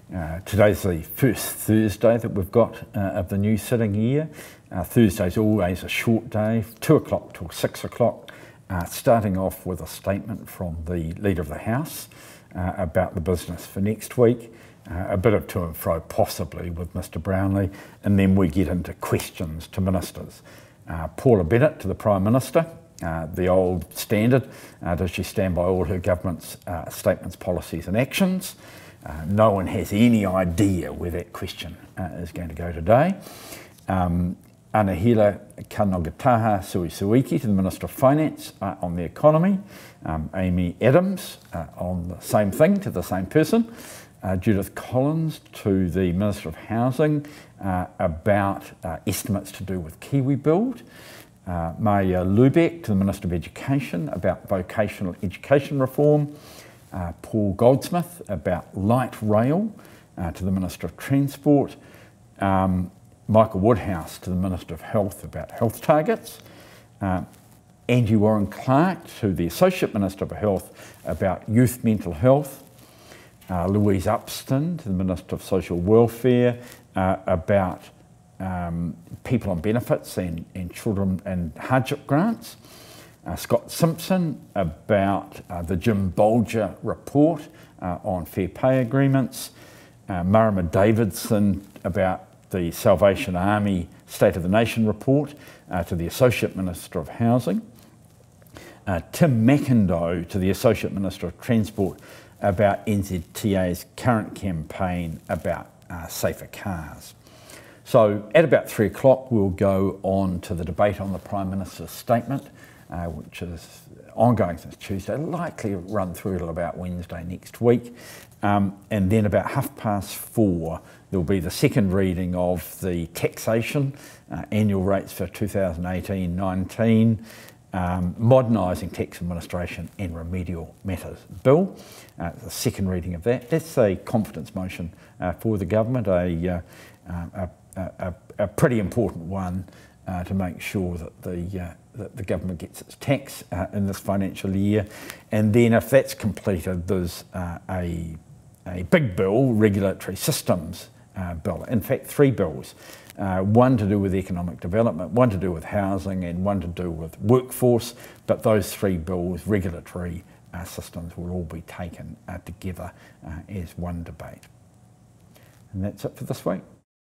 Today's the first Thursday that we've got of the new sitting year. Thursday's always a short day, 2 o'clock till 6 o'clock, starting off with a statement from the Leader of the House about the business for next week, a bit of to and fro possibly with Mr Brownlee, and then we get into questions to ministers. Paula Bennett to the Prime Minister, the old standard, does she stand by all her government's statements, policies and actions? No one has any idea where that question is going to go today. Anahila Kanogataha Suisuiki to the Minister of Finance on the economy. Amy Adams on the same thing to the same person. Judith Collins to the Minister of Housing about estimates to do with Kiwi Build. Maya Lubeck to the Minister of Education about vocational education reform. Paul Goldsmith about light rail to the Minister of Transport. Michael Woodhouse to the Minister of Health about health targets. Angie Warren-Clark to the Associate Minister of Health about youth mental health. Louise Upston to the Minister of Social Welfare about people on benefits and children and hardship grants. Scott Simpson about the Jim Bolger report on fair pay agreements. Marama Davidson about the Salvation Army State of the Nation report to the Associate Minister of Housing. Tim McIndoe to the Associate Minister of Transport about NZTA's current campaign about safer cars. So at about 3 o'clock we'll go on to the debate on the Prime Minister's statement, which is ongoing since Tuesday, likely run through till about Wednesday next week. And then about 4:30 there'll be the second reading of the taxation annual rates for 2018-19, modernising tax administration and remedial matters bill. The second reading of that. That's a confidence motion for the government, a pretty important one to make sure that the government gets its tax in this financial year. And then if that's completed, there's a big bill, regulatory systems bill. In fact, 3 bills. One to do with economic development, one to do with housing, and one to do with workforce. But those 3 bills, regulatory systems, will all be taken together as one debate. And that's it for this week.